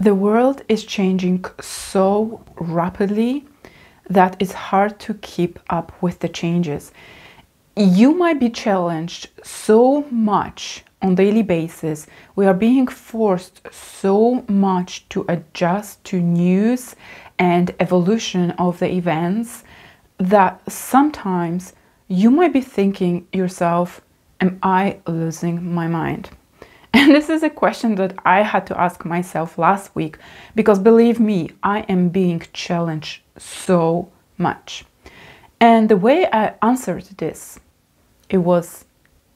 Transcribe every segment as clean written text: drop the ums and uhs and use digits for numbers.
The world is changing so rapidly that it's hard to keep up with the changes. You might be challenged so much on a daily basis. We are being forced so much to adjust to news and evolution of the events that sometimes you might be thinking yourself, am I losing my mind? And this is a question that I had to ask myself last week, because believe me, I am being challenged so much. And the way I answered this, it was,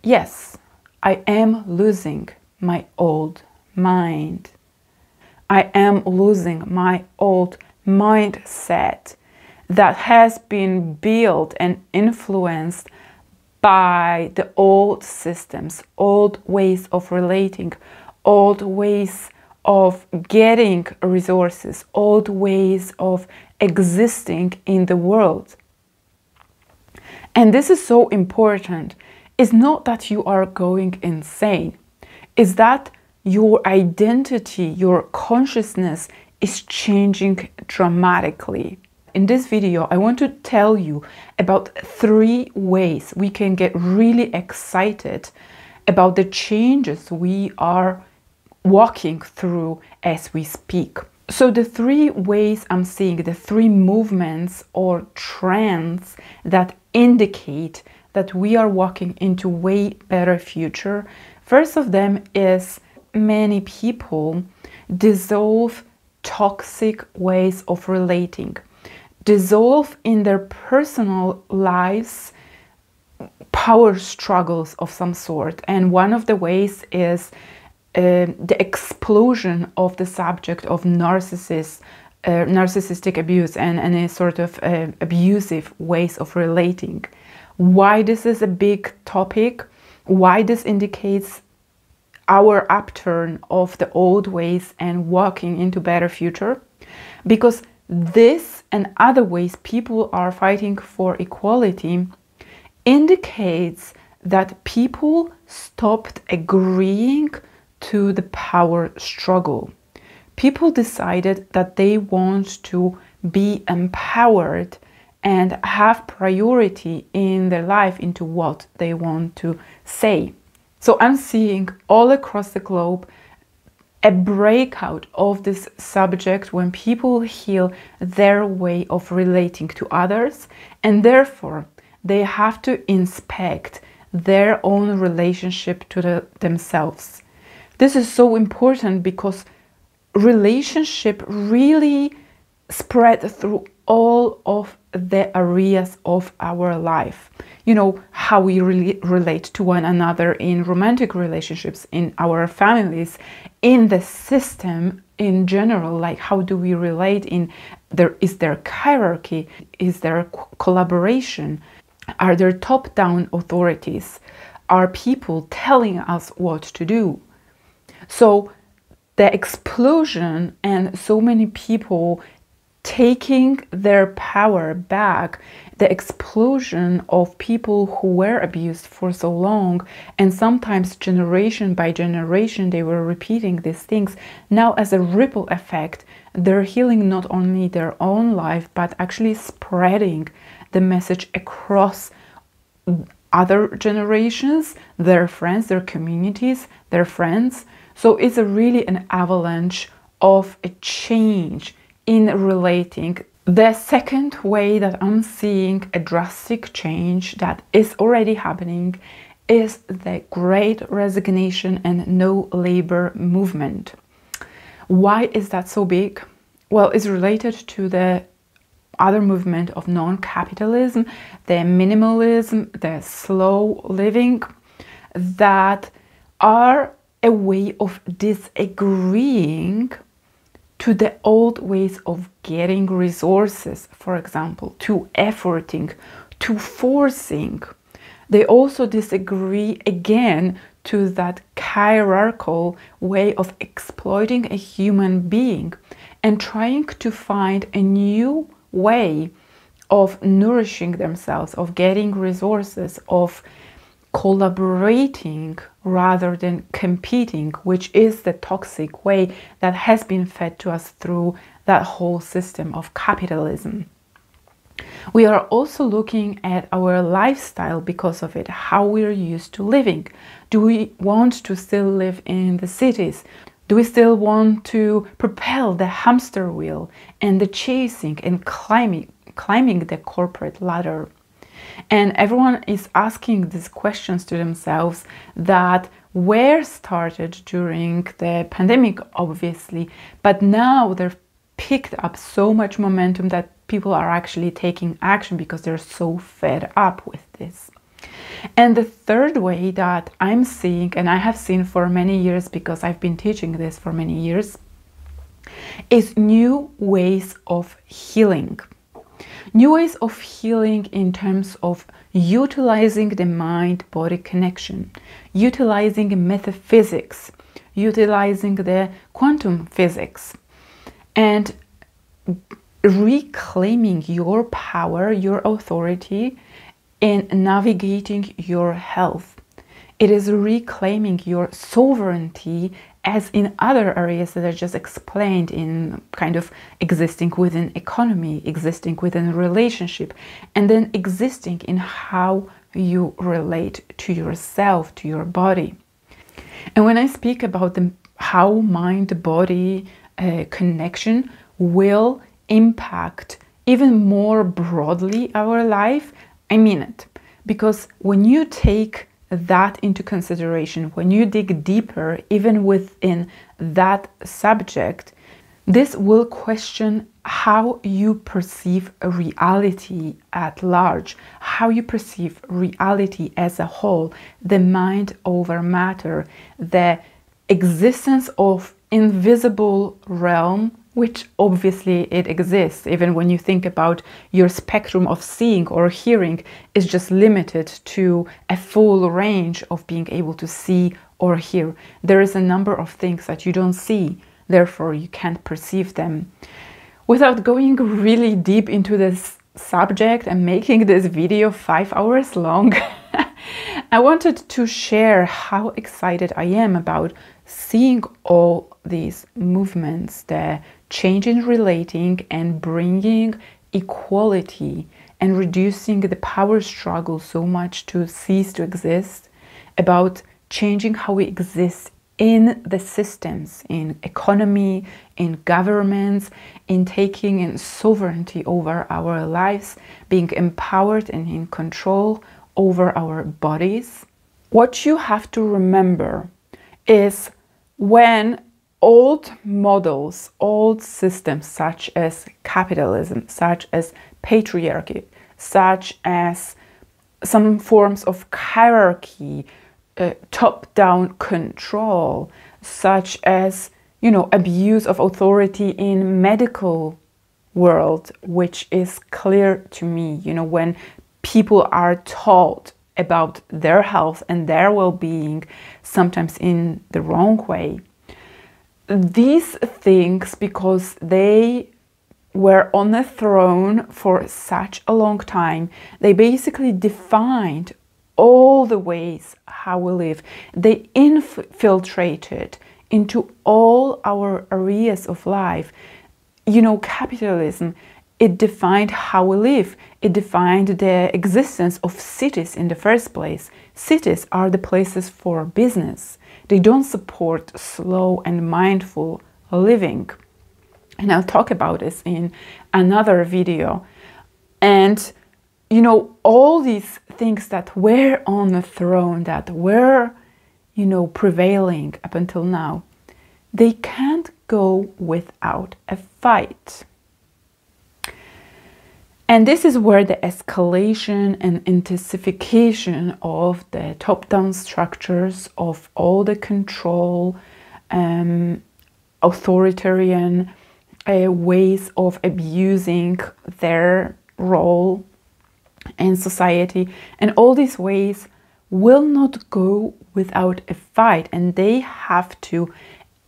yes, I am losing my old mind. I am losing my old mindset that has been built and influenced by the old systems, old ways of relating, old ways of getting resources, old ways of existing in the world. And this is so important. It's not that you are going insane. It's that your identity, your consciousness is changing dramatically. In this video, I want to tell you about 3 ways we can get really excited about the changes we are walking through as we speak. So the 3 ways I'm seeing, the 3 movements or trends that indicate that we are walking into way better future. First of them is many people dissolve toxic ways of relating. Dissolve in their personal lives power struggles of some sort. And one of the ways is the explosion of the subject of narcissistic abuse and any sort of abusive ways of relating. Why this is a big topic, why this indicates our upturn of the old ways and walking into better future, because this and other ways people are fighting for equality indicates that people stopped agreeing to the power struggle. People decided that they want to be empowered and have priority in their life into what they want to say. So I'm seeing all across the globe a breakout of this subject when people heal their way of relating to others, and therefore they have to inspect their own relationship to themselves. This is so important because relationship really spread through all of the areas of our life. You know, how we really relate to one another in romantic relationships, in our families, in the system in general. Like, how do we relate? Is there hierarchy? Is there collaboration? Are there top-down authorities? Are people telling us what to do? So the explosion and so many people taking their power back, the explosion of people who were abused for so long, and sometimes generation by generation they were repeating these things. Now, as a ripple effect, they're healing not only their own life but actually spreading the message across other generations, their friends, their communities, their friends. So it's really an avalanche of a change in relating. The second way that I'm seeing a drastic change that is already happening is the Great Resignation and no labor movement. Why is that so big? Well, it's related to the other movement of non-capitalism, the minimalism, the slow living, that are a way of disagreeing to the old ways of getting resources, for example, to efforting, to forcing. They also disagree again to that hierarchical way of exploiting a human being and trying to find a new way of nourishing themselves, of getting resources, of collaborating rather than competing, which is the toxic way that has been fed to us through that whole system of capitalism. We are also looking at our lifestyle because of it, how we're used to living. Do we want to still live in the cities? Do we still want to propel the hamster wheel and the chasing and climbing the corporate ladder? And everyone is asking these questions to themselves that were started during the pandemic, obviously, but now they've picked up so much momentum that people are actually taking action because they're so fed up with this. And the third way that I'm seeing, and I have seen for many years because I've been teaching this for many years, is new ways of healing. New ways of healing in terms of utilizing the mind-body connection, utilizing metaphysics, utilizing the quantum physics, and reclaiming your power, your authority in navigating your health. It is reclaiming your sovereignty, as in other areas that I just explained, in kind of existing within economy, existing within a relationship, and then existing in how you relate to yourself, to your body. And when I speak about how mind-body connection will impact even more broadly our life, I mean it. Because when you take that into consideration, when you dig deeper, even within that subject, this will question how you perceive reality at large, how you perceive reality as a whole, the mind over matter, the existence of invisible realm, which obviously it exists. Even when you think about your spectrum of seeing or hearing is just limited to a full range of being able to see or hear. There is a number of things that you don't see, therefore you can't perceive them. Without going really deep into this subject and making this video 5 hours long, I wanted to share how excited I am about seeing all these movements, the change in relating and bringing equality and reducing the power struggle so much to cease to exist, about changing how we exist in the systems, in economy, in governments, in taking in sovereignty over our lives, being empowered and in control over our bodies. What you have to remember is when old models, old systems such as capitalism, such as patriarchy, such as some forms of hierarchy, top-down control, such as, abuse of authority in medical world, which is clear to me, when people are taught about their health and their well-being, sometimes in the wrong way. These things, because they were on the throne for such a long time, they basically defined all the ways how we live. They infiltrated into all our areas of life. Capitalism, it defined how we live. It defined the existence of cities in the first place. Cities are the places for business. They don't support slow and mindful living. And I'll talk about this in another video. And, all these things that were on the throne, that were, prevailing up until now, they can't go without a fight. And this is where the escalation and intensification of the top-down structures of all the control, authoritarian ways of abusing their role in society, and all these ways will not go without a fight, and they have to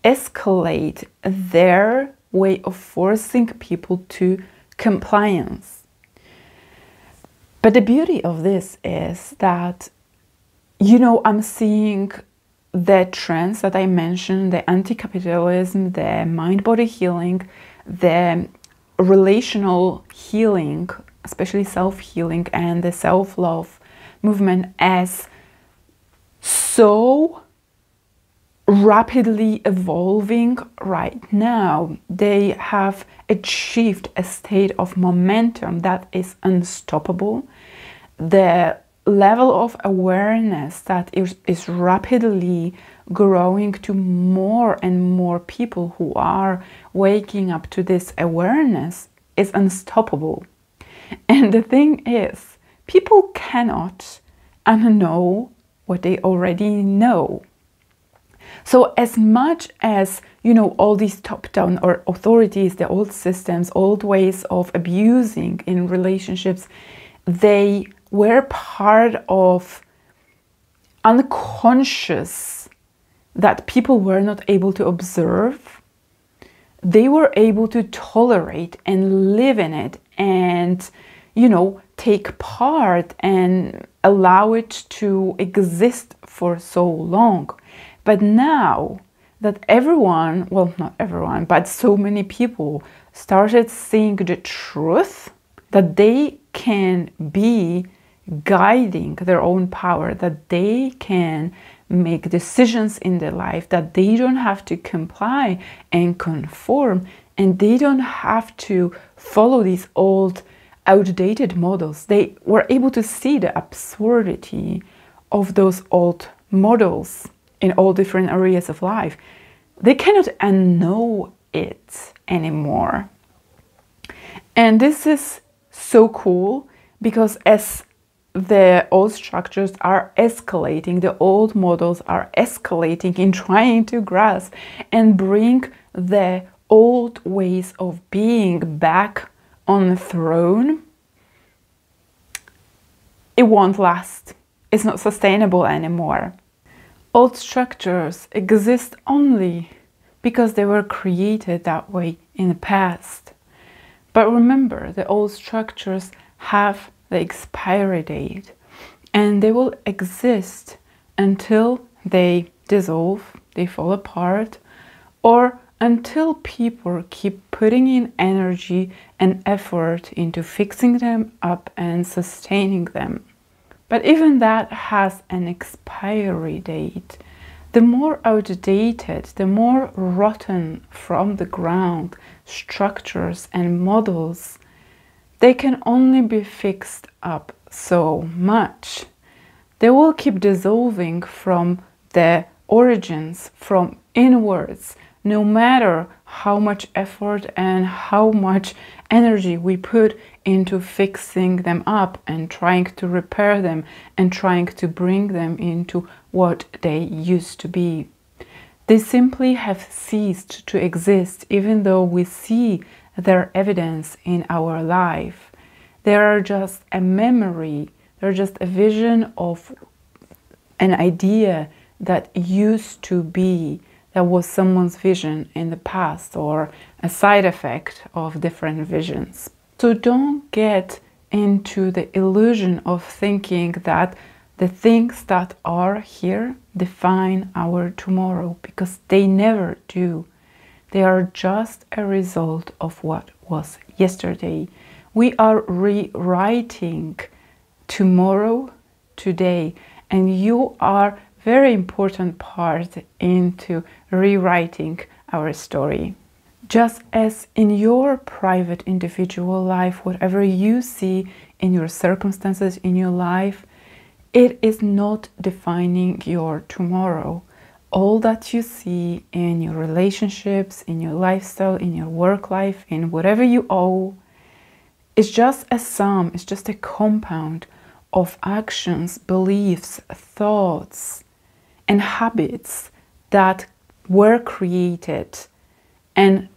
escalate their way of forcing people to compliance. But the beauty of this is that, I'm seeing the trends that I mentioned, the anti-capitalism, the mind-body healing, the relational healing, especially self-healing, and the self-love movement, as so rapidly evolving right now. They have achieved a state of momentum that is unstoppable. The level of awareness that is rapidly growing to more and more people who are waking up to this awareness is unstoppable. And the thing is, people cannot unknow what they already know. So as much as, you know, all these top-down or authorities, the old systems, old ways of abusing in relationships, they were part of unconscious that people were not able to observe. They were able to tolerate and live in it and, you know, take part and allow it to exist for so long. But now that everyone, well, not everyone, but so many people started seeing the truth, that they can be guiding their own power, that they can make decisions in their life, that they don't have to comply and conform, and they don't have to follow these old, outdated models. They were able to see the absurdity of those old models in all different areas of life. They cannot unknow it anymore. And this is so cool, because as the old structures are escalating, the old models are escalating in trying to grasp and bring the old ways of being back on the throne, it won't last. It's not sustainable anymore. Old structures exist only because they were created that way in the past. But remember, the old structures have the expiry date, and they will exist until they dissolve, they fall apart, or until people keep putting in energy and effort into fixing them up and sustaining them. But even that has an expiry date. The more outdated, the more rotten from the ground structures and models, they can only be fixed up so much. They will keep dissolving from the origins, from inwards, no matter how much effort and how much energy we put into fixing them up and trying to repair them and trying to bring them into what they used to be. They simply have ceased to exist, even though we see their evidence in our life. They are just a memory, they're just a vision of an idea that used to be, that was someone's vision in the past, or a side effect of different visions. So don't get into the illusion of thinking that the things that are here define our tomorrow, because they never do. They are just a result of what was yesterday. We are rewriting tomorrow, today, and you are very important part into rewriting our story. Just as in your private individual life, whatever you see in your circumstances in your life, it is not defining your tomorrow. All that you see in your relationships, in your lifestyle, in your work life, in whatever you owe, is just a sum, it's just a compound of actions, beliefs, thoughts, and habits that were created and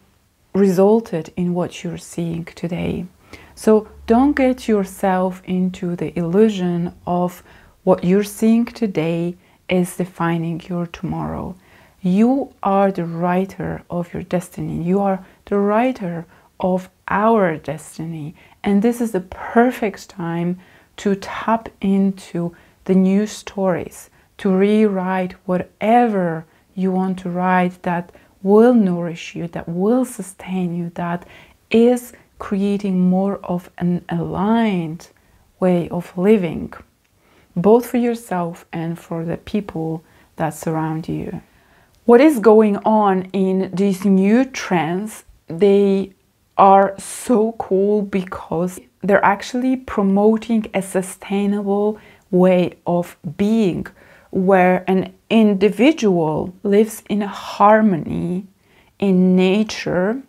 resulted in what you're seeing today. So don't get yourself into the illusion of what you're seeing today is defining your tomorrow. You are the writer of your destiny. You are the writer of our destiny. And this is the perfect time to tap into the new stories, to rewrite whatever you want to write that will nourish you, that will sustain you, that is creating more of an aligned way of living, both for yourself and for the people that surround you. What is going on in these new trends, they are so cool because they're actually promoting a sustainable way of being, where an individual lives in harmony in nature,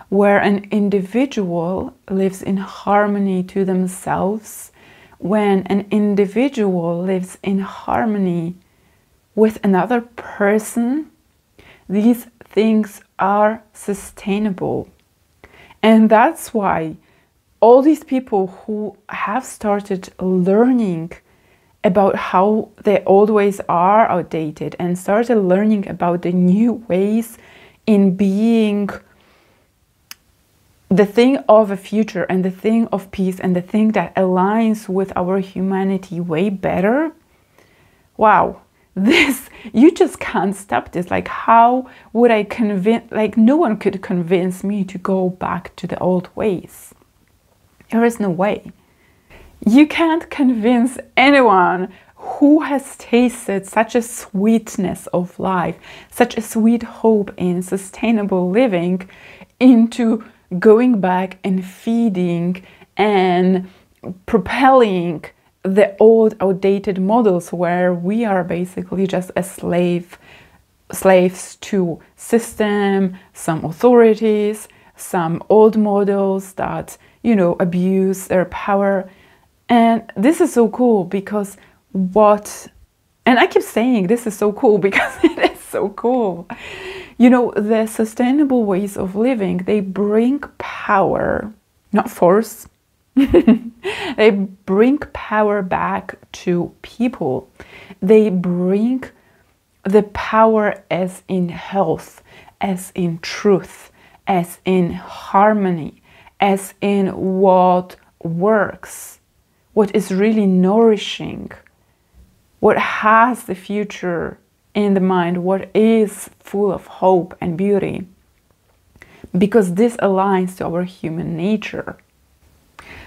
where an individual lives in harmony to themselves, when an individual lives in harmony with another person. These things are sustainable. And that's why all these people who have started learning about how the old ways are outdated and started learning about the new ways in being the thing of a future and the thing of peace and the thing that aligns with our humanity way better. Wow, this, you just can't stop this. Like, how would I convince, like, no one could convince me to go back to the old ways. There is no way. You can't convince anyone who has tasted such a sweetness of life, such a sweet hope in sustainable living, into going back and feeding and propelling the old outdated models where we are basically just a slaves to system, some authorities, some old models that, you know, abuse their power. And this is so cool because and I keep saying this is so cool because it is so cool. You know, the sustainable ways of living, they bring power, not force. They bring power back to people. They bring the power as in health, as in truth, as in harmony, as in what works, what is really nourishing, what has the future in the mind, what is full of hope and beauty, because this aligns to our human nature.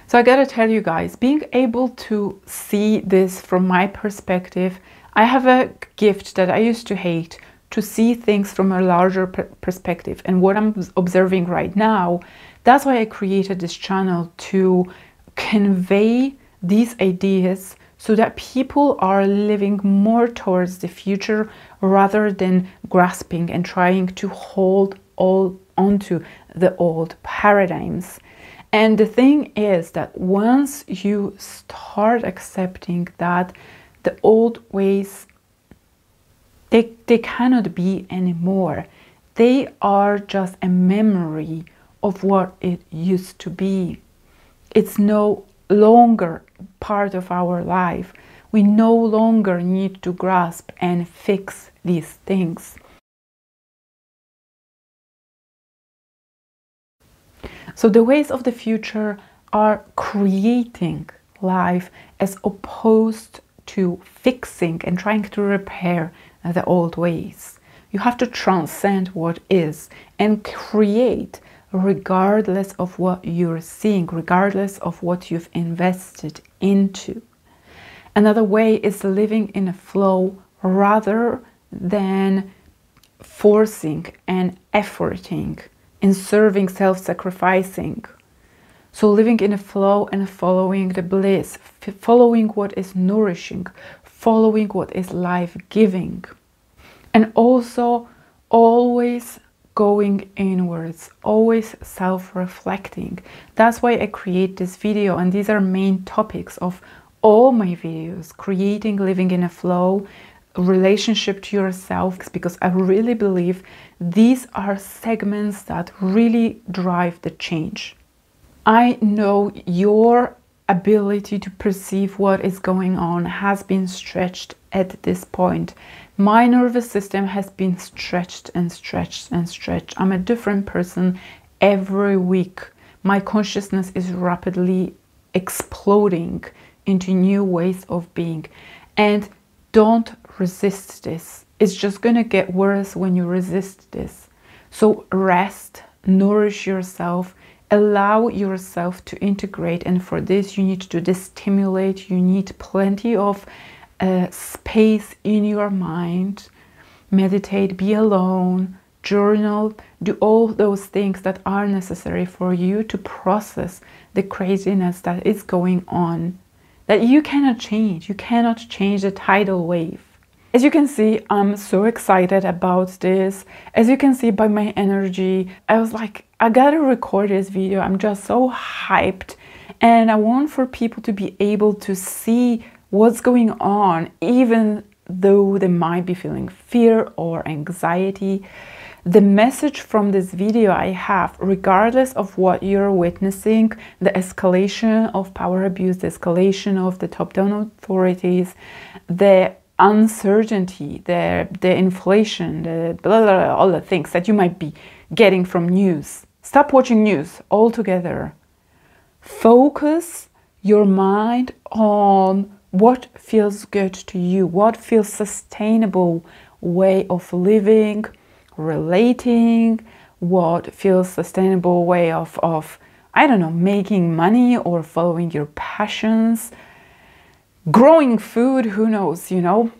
So I gotta tell you guys, being able to see this from my perspective, I have a gift that I used to hate, to see things from a larger perspective. And what I'm observing right now, that's why I created this channel, to convey these ideas so that people are living more towards the future rather than grasping and trying to hold all onto the old paradigms. And the thing is that once you start accepting that the old ways, they cannot be anymore. They are just a memory of what it used to be. It's no longer part of our life. We no longer need to grasp and fix these things. So the ways of the future are creating life as opposed to fixing and trying to repair the old ways. You have to transcend what is and create, regardless of what you're seeing, regardless of what you've invested into. Another way is living in a flow rather than forcing and efforting, in serving, self-sacrificing. So living in a flow and following the bliss, following what is nourishing, following what is life-giving. And also always going inwards, always self-reflecting. That's why I create this video, and these are main topics of all my videos: creating, living in a flow, relationship to yourself, because I really believe these are segments that really drive the change. I know your ability to perceive what is going on has been stretched at this point. My nervous system has been stretched and stretched and stretched. I'm a different person every week. My consciousness is rapidly exploding into new ways of being. And Don't resist this. It's just gonna get worse when you resist this. So rest, nourish yourself, allow yourself to integrate, and for this you need to destimulate. You need plenty of space in your mind. Meditate, be alone, journal, do all those things that are necessary for you to process the craziness that is going on, that you cannot change. You cannot change the tidal wave. As you can see, I'm so excited about this. As you can see by my energy, I was like, I gotta record this video. I'm just so hyped, and I want for people to be able to see what's going on, even though they might be feeling fear or anxiety. The message from this video I have, regardless of what you're witnessing, the escalation of power abuse, the escalation of the top-down authorities, the uncertainty, the inflation, the blah, blah, blah, all the things that you might be getting from news. Stop watching news altogether. Focus your mind on what feels good to you, what feels sustainable way of living, relating, what feels sustainable way of I don't know, making money or following your passions, growing food, who knows, you know.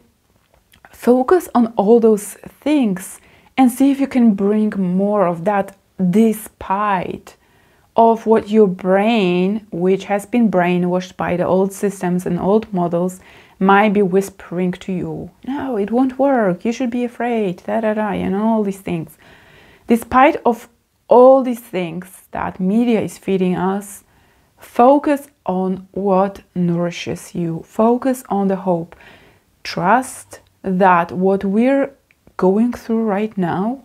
Focus on all those things and see if you can bring more of that, despite of what your brain, which has been brainwashed by the old systems and old models, might be whispering to you. No, it won't work. You should be afraid. Da da da. You know, all these things. Despite of all these things that media is feeding us, focus on what nourishes you. Focus on the hope. Trust that what we're going through right now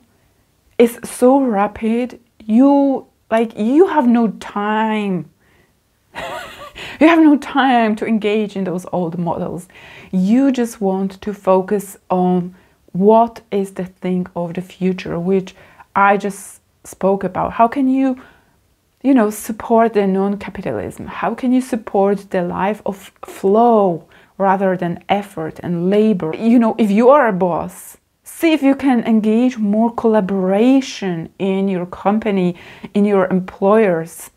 is so rapid. You have no time. You have no time to engage in those old models. You just want to focus on what is the thing of the future, which I just spoke about. How can you support the non-capitalism? How can you support the life of flow rather than effort and labor? You know, if you are a boss, see if you can engage more collaboration in your company, in your employers,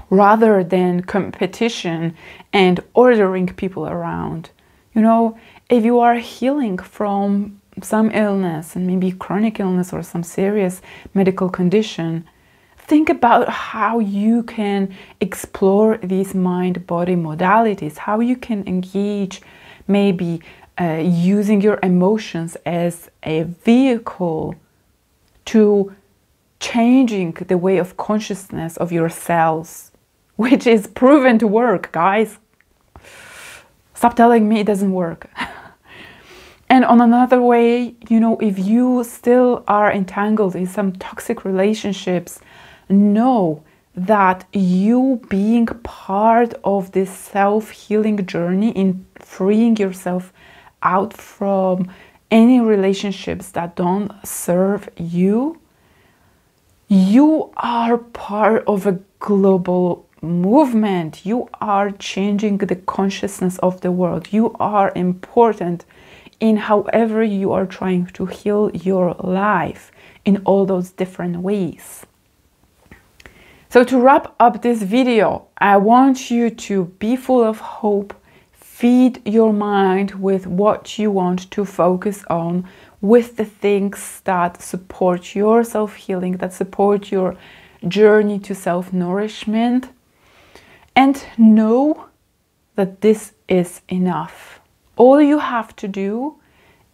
rather than competition and ordering people around. You know, if you are healing from some illness, and maybe chronic illness or some serious medical condition, think about how you can explore these mind-body modalities, how you can engage, maybe using your emotions as a vehicle to changing the way of consciousness of your cells, which is proven to work, guys. Stop telling me it doesn't work. And on another way, you know, if you still are entangled in some toxic relationships, know that you being part of this self-healing journey in freeing yourself out from any relationships that don't serve you, you are part of a global movement. You are changing the consciousness of the world. You are important in however you are trying to heal your life in all those different ways. So to wrap up this video, I want you to be full of hope. Feed your mind with what you want to focus on, with the things that support your self-healing, that support your journey to self-nourishment. And know that this is enough. All you have to do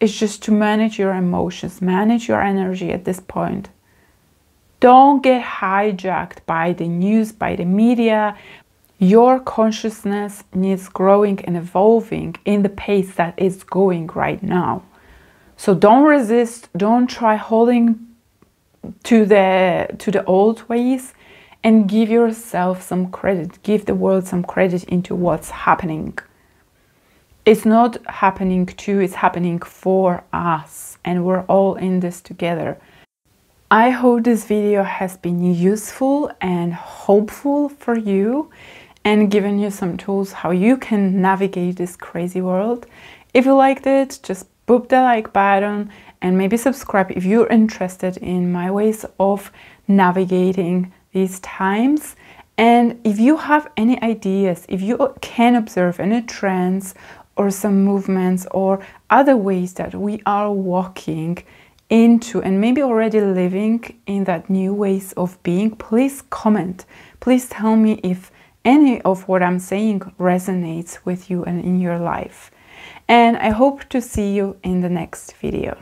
is just to manage your emotions, manage your energy at this point. Don't get hijacked by the news, by the media. Your consciousness needs growing and evolving in the pace that it's going right now. So don't resist, don't try holding to the old ways, and give yourself some credit, give the world some credit into what's happening. It's not happening to, it's happening for us, and we're all in this together. I hope this video has been useful and hopeful for you, and given you some tools how you can navigate this crazy world. If you liked it, just boop the like button and maybe subscribe if you're interested in my ways of navigating these times. And if you have any ideas, if you can observe any trends or some movements or other ways that we are walking into and maybe already living in that new ways of being, please comment. Please tell me if any of what I'm saying resonates with you and in your life. And I hope to see you in the next video.